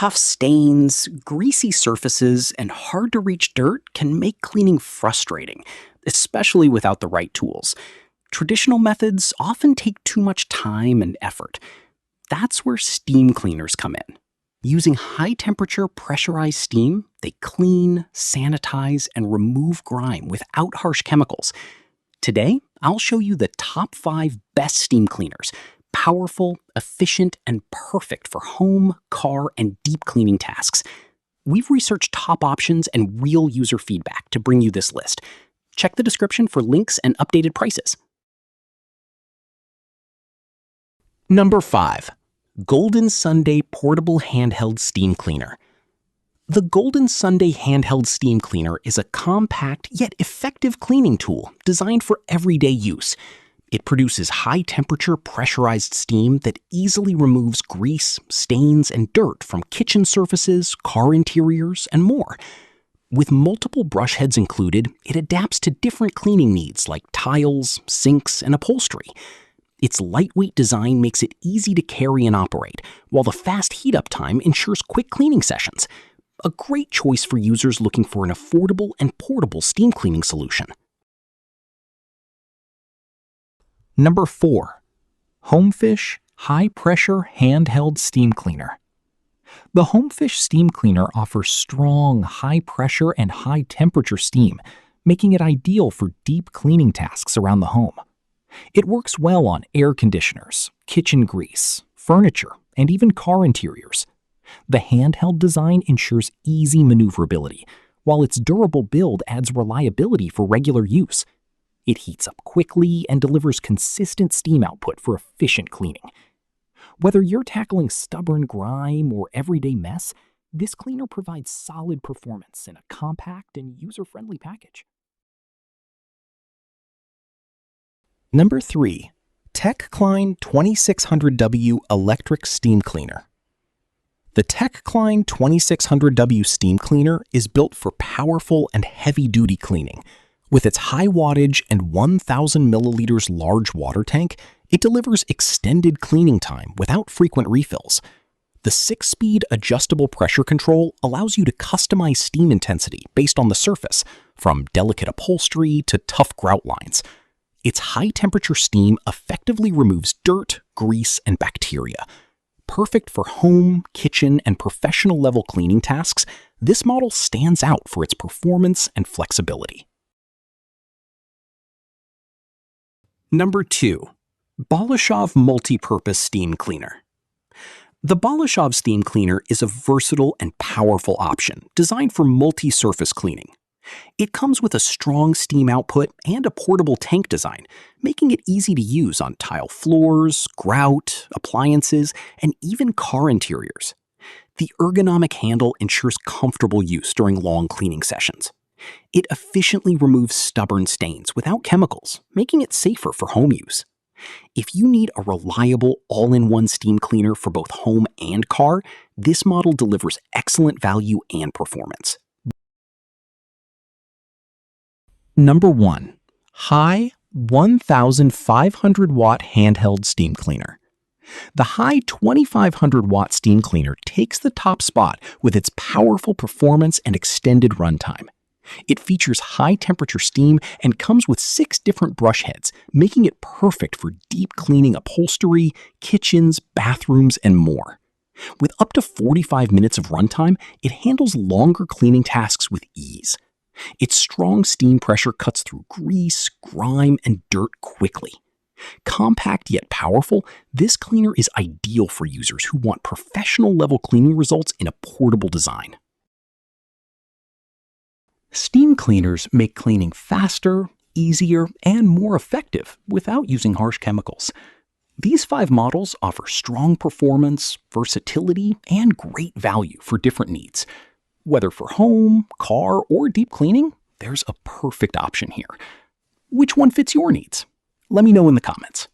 Tough stains, greasy surfaces, and hard-to-reach dirt can make cleaning frustrating, especially without the right tools. Traditional methods often take too much time and effort. That's where steam cleaners come in. Using high-temperature pressurized steam, they clean, sanitize, and remove grime without harsh chemicals. Today, I'll show you the top 5 best steam cleaners. Powerful, efficient, and perfect for home, car, and deep cleaning tasks. We've researched top options and real user feedback to bring you this list. Check the description for links and updated prices. Number 5. Golden Sunday Portable Handheld Steam Cleaner. The Golden Sunday Handheld Steam Cleaner is a compact yet effective cleaning tool designed for everyday use. It produces high-temperature pressurized steam that easily removes grease, stains, and dirt from kitchen surfaces, car interiors, and more. With multiple brush heads included, it adapts to different cleaning needs like tiles, sinks, and upholstery. Its lightweight design makes it easy to carry and operate, while the fast heat-up time ensures quick cleaning sessions. A great choice for users looking for an affordable and portable steam cleaning solution. Number 4. HOMEFISH High-Pressure Handheld Steam Cleaner. The HOMEFISH Steam Cleaner offers strong, high-pressure and high-temperature steam, making it ideal for deep cleaning tasks around the home. It works well on air conditioners, kitchen grease, furniture, and even car interiors. The handheld design ensures easy maneuverability, while its durable build adds reliability for regular use. It heats up quickly and delivers consistent steam output for efficient cleaning. Whether you're tackling stubborn grime or everyday mess, this cleaner provides solid performance in a compact and user-friendly package. Number 3. TECHCLN 2600W Electric Steam Cleaner. The TECHCLN 2600W Steam Cleaner is built for powerful and heavy-duty cleaning. With its high wattage and 1,000 milliliters large water tank, it delivers extended cleaning time without frequent refills. The 6-speed adjustable pressure control allows you to customize steam intensity based on the surface, from delicate upholstery to tough grout lines. Its high-temperature steam effectively removes dirt, grease, and bacteria. Perfect for home, kitchen, and professional-level cleaning tasks, this model stands out for its performance and flexibility. Number 2. BALASHOV Multipurpose Steam Cleaner. The BALASHOV Steam Cleaner is a versatile and powerful option designed for multi-surface cleaning. It comes with a strong steam output and a portable tank design, making it easy to use on tile floors, grout, appliances, and even car interiors. The ergonomic handle ensures comfortable use during long cleaning sessions. It efficiently removes stubborn stains without chemicals, making it safer for home use. If you need a reliable all-in-one steam cleaner for both home and car, this model delivers excellent value and performance. Number 1. HIEE 1500 Watt Handheld Steam Cleaner. The HIEE 2500 Watt Steam Cleaner takes the top spot with its powerful performance and extended runtime. It features high-temperature steam and comes with 6 different brush heads, making it perfect for deep cleaning upholstery, kitchens, bathrooms, and more. With up to 45 minutes of runtime, it handles longer cleaning tasks with ease. Its strong steam pressure cuts through grease, grime, and dirt quickly. Compact yet powerful, this cleaner is ideal for users who want professional-level cleaning results in a portable design. Steam cleaners make cleaning faster, easier, and more effective without using harsh chemicals. These 5 models offer strong performance, versatility, and great value for different needs. Whether for home, car, or deep cleaning, there's a perfect option here. Which one fits your needs? Let me know in the comments.